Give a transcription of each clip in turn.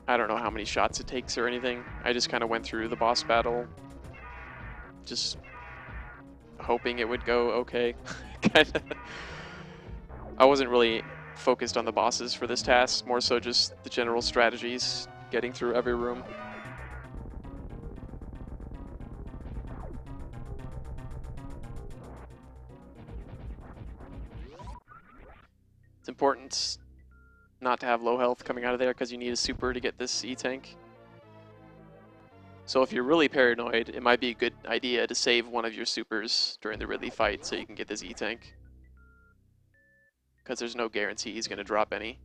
I don't know how many shots it takes or anything. I just kind of went through the boss battle, just hoping it would go okay. Kinda. I wasn't really focused on the bosses for this task, more so just the general strategies, getting through every room. It's important not to have low health coming out of there because you need a super to get this E-Tank. So if you're really paranoid, it might be a good idea to save one of your supers during the Ridley fight so you can get this E-Tank. Because there's no guarantee he's going to drop any.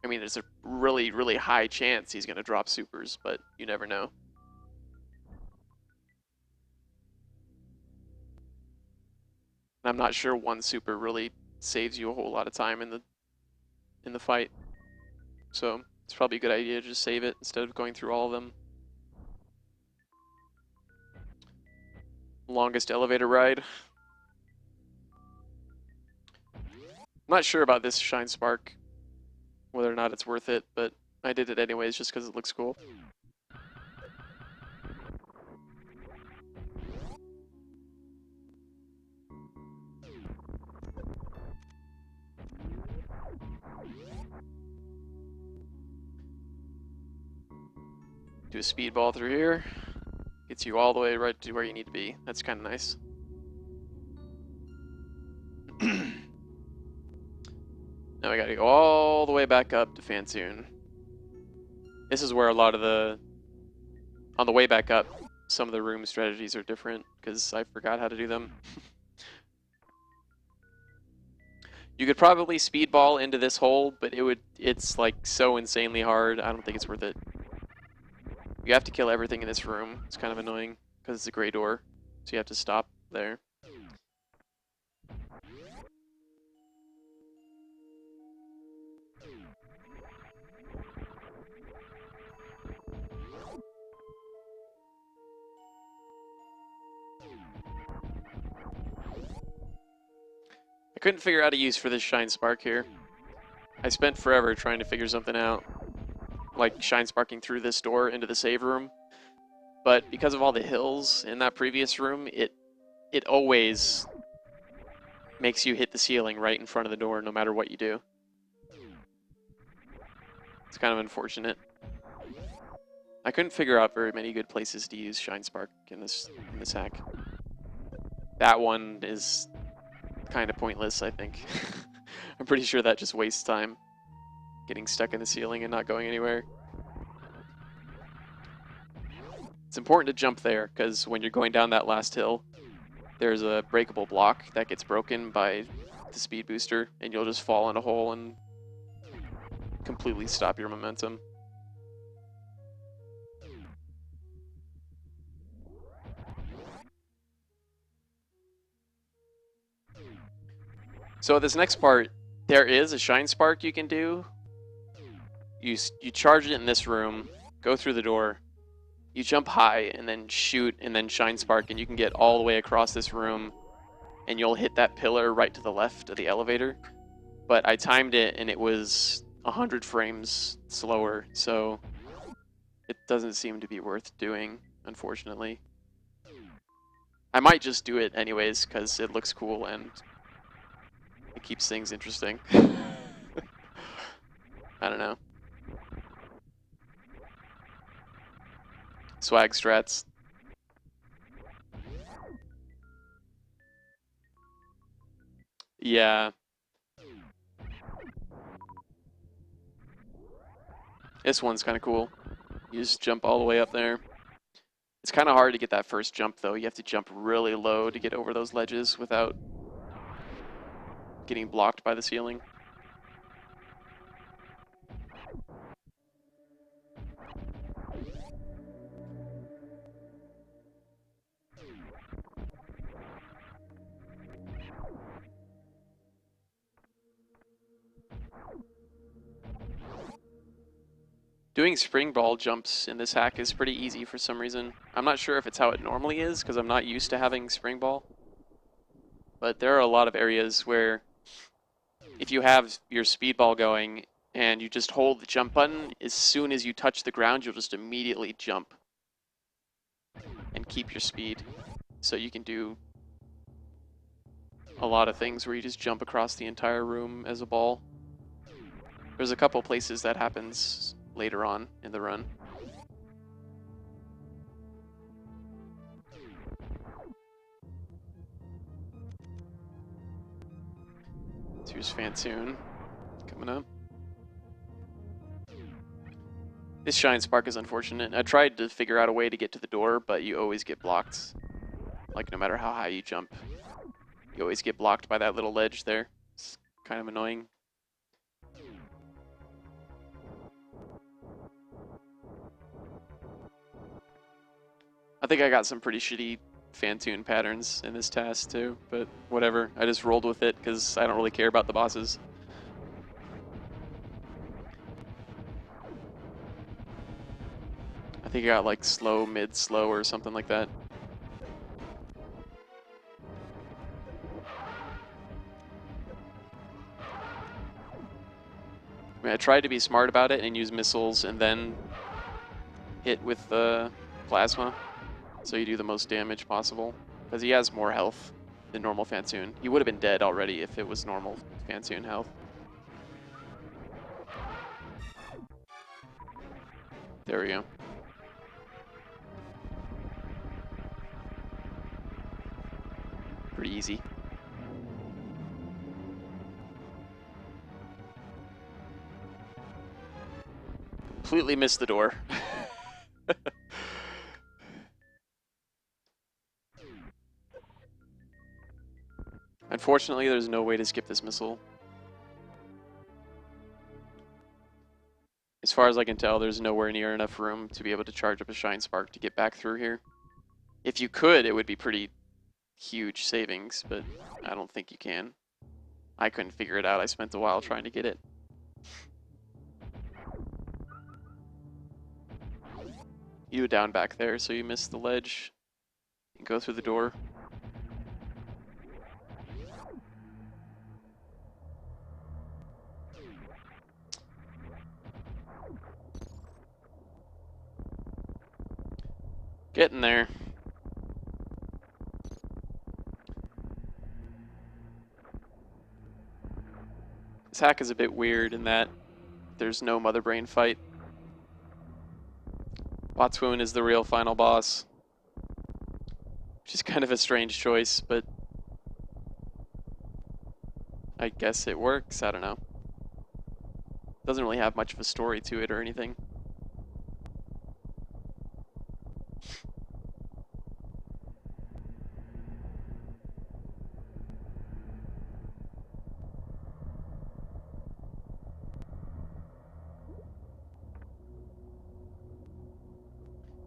I mean, there's a really, really high chance he's going to drop supers, but you never know. I'm not sure one super really saves you a whole lot of time in the fight. So it's probably a good idea to just save it instead of going through all of them. Longest elevator ride. I'm not sure about this Shine Spark, whether or not it's worth it, but I did it anyways just because it looks cool. Do a speedball through here. Gets you all the way right to where you need to be. That's kind of nice. Now we gotta go all the way back up to Fansoon. This is where a lot of the... On the way back up, some of the room strategies are different, because I forgot how to do them. You could probably speedball into this hole, but it's like so insanely hard, I don't think it's worth it. You have to kill everything in this room. It's kind of annoying, because it's a gray door, so you have to stop there. I couldn't figure out a use for this Shine Spark here. I spent forever trying to figure something out, like Shine Sparking through this door into the save room. But because of all the hills in that previous room, it always makes you hit the ceiling right in front of the door no matter what you do. It's kind of unfortunate. I couldn't figure out very many good places to use Shine Spark in this hack. That one is kind of pointless, I think. I'm pretty sure that just wastes time. Getting stuck in the ceiling and not going anywhere. It's important to jump there, because when you're going down that last hill, there's a breakable block that gets broken by the speed booster, and you'll just fall in a hole and completely stop your momentum. So this next part, there is a Shine Spark you can do. You charge it in this room, go through the door, you jump high and then shoot and then Shine Spark, and you can get all the way across this room and you'll hit that pillar right to the left of the elevator. But I timed it and it was 100 frames slower, so it doesn't seem to be worth doing, unfortunately. I might just do it anyways because it looks cool and it keeps things interesting. I don't know. Swag strats. Yeah. This one's kind of cool. You just jump all the way up there. It's kind of hard to get that first jump, though. You have to jump really low to get over those ledges without getting blocked by the ceiling. Doing spring ball jumps in this hack is pretty easy for some reason. I'm not sure if it's how it normally is, because I'm not used to having spring ball. But there are a lot of areas where if you have your speed ball going and you just hold the jump button. As soon as you touch the ground, you'll just immediately jump and keep your speed. So you can do a lot of things where you just jump across the entire room as a ball. There's a couple places that happens later on in the run. So here's Fantoon coming up. This Shine Spark is unfortunate. I tried to figure out a way to get to the door, but you always get blocked. Like, no matter how high you jump, you always get blocked by that little ledge there. It's kind of annoying. I think I got some pretty shitty Fantoon patterns in this task too, but whatever. I just rolled with it because I don't really care about the bosses. I think I got like slow, mid, slow, or something like that. I mean, I tried to be smart about it and use missiles and then hit with the plasma, so you do the most damage possible. Because he has more health than normal Fantoon. He would have been dead already if it was normal Fantoon health. There we go. Pretty easy. Completely missed the door. Unfortunately, there's no way to skip this missile. As far as I can tell, there's nowhere near enough room to be able to charge up a Shine Spark to get back through here. If you could, it would be pretty huge savings, but I don't think you can. I couldn't figure it out. I spent a while trying to get it. You go down back there, so you miss the ledge. You go through the door. Getting there. This hack is a bit weird in that there's no Mother Brain fight. Botswoon is the real final boss. Which is kind of a strange choice, but I guess it works. I don't know. Doesn't really have much of a story to it or anything.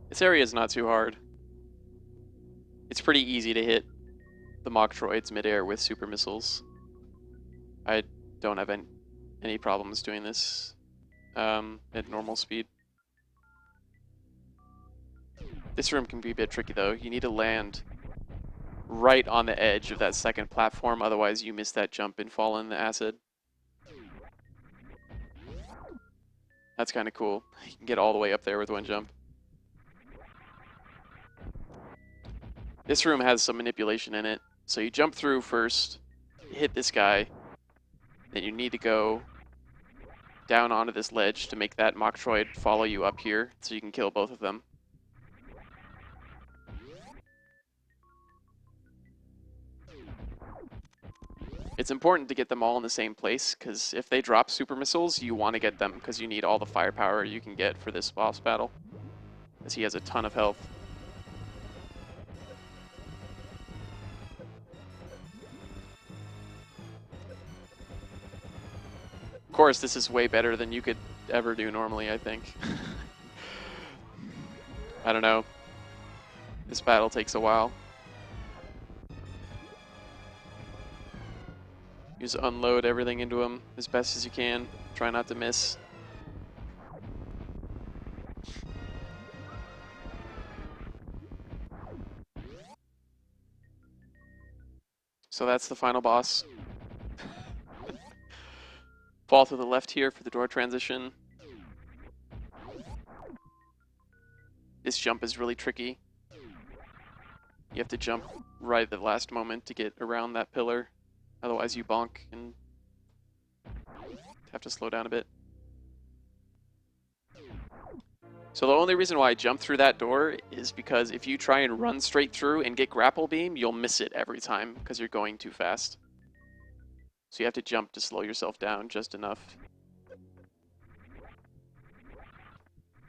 This area is not too hard. It's pretty easy to hit the Metroids midair with super missiles. I don't have any problems doing this at normal speed. This room can be a bit tricky though. You need to land right on the edge of that second platform, otherwise you miss that jump and fall in the acid. That's kind of cool. You can get all the way up there with one jump. This room has some manipulation in it. So you jump through first, hit this guy, then you need to go down onto this ledge to make that Metroid follow you up here so you can kill both of them. It's important to get them all in the same place, because if they drop super missiles, you want to get them, because you need all the firepower you can get for this boss battle, as he has a ton of health. Of course, this is way better than you could ever do normally, I think. I don't know. This battle takes a while. You just unload everything into him as best as you can. Try not to miss. So that's the final boss. Fall to the left here for the door transition. This jump is really tricky. You have to jump right at the last moment to get around that pillar. Otherwise you bonk and have to slow down a bit. So the only reason why I jumped through that door is because if you try and run straight through and get grapple beam, you'll miss it every time because you're going too fast. So you have to jump to slow yourself down just enough.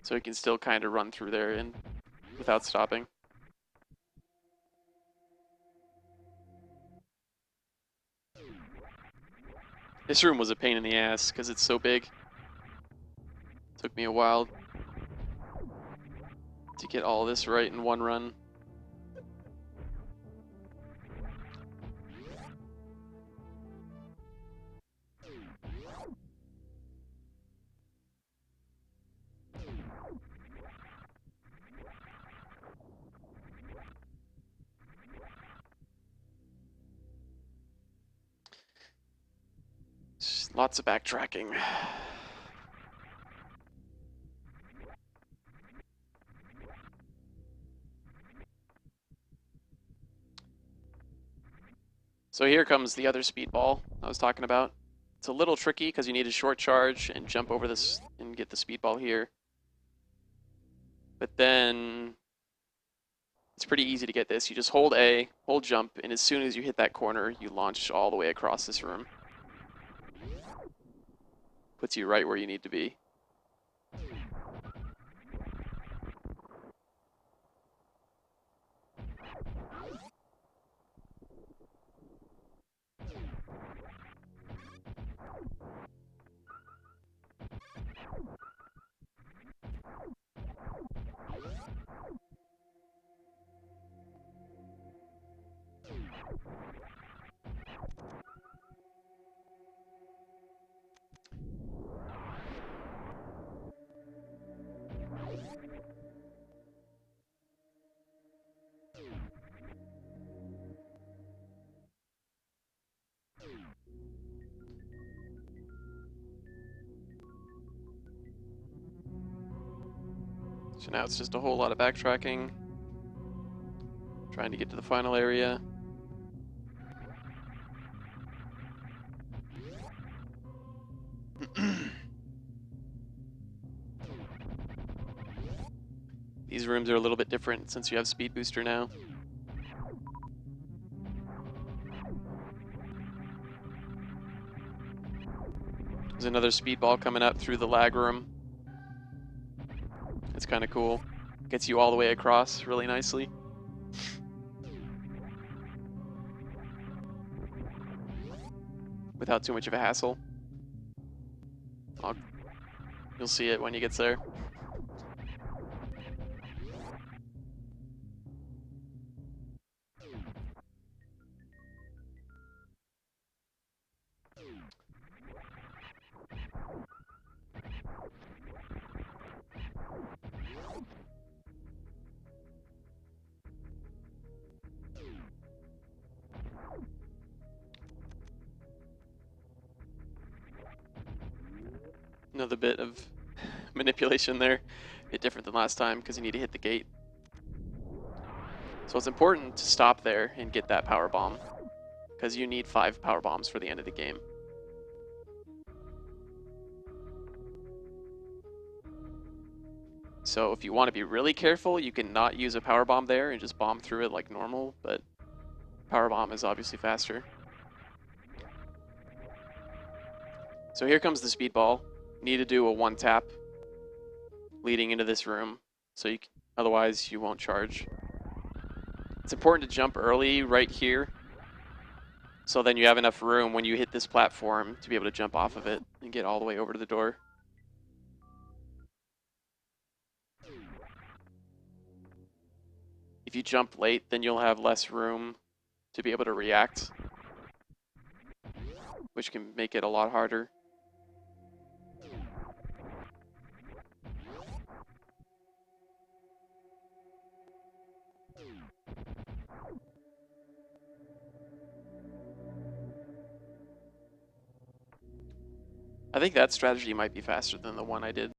So you can still kind of run through there and without stopping. This room was a pain in the ass because it's so big. Took me a while to get all this right in one run. Just lots of backtracking. So here comes the other speedball I was talking about. It's a little tricky because you need a short charge and jump over this and get the speedball here. But then it's pretty easy to get this. You just hold A, hold jump, and as soon as you hit that corner, you launch all the way across this room. Puts you right where you need to be. So now it's just a whole lot of backtracking. Trying to get to the final area. These rooms are a little bit different since you have Speed Booster now. There's another speedball coming up through the lag room. It's kind of cool. Gets you all the way across really nicely. Without too much of a hassle. You'll see it when he gets there. Another bit of manipulation there. A bit different than last time because you need to hit the gate. So it's important to stop there and get that power bomb because you need 5 power bombs for the end of the game. So if you want to be really careful, you can not use a power bomb there and just bomb through it like normal, but power bomb is obviously faster. So here comes the speedball. Need to do a 1-tap leading into this room, so otherwise you won't charge. It's important to jump early right here, so then you have enough room when you hit this platform to be able to jump off of it and get all the way over to the door. If you jump late, then you'll have less room to be able to react, which can make it a lot harder. I think that strategy might be faster than the one I did.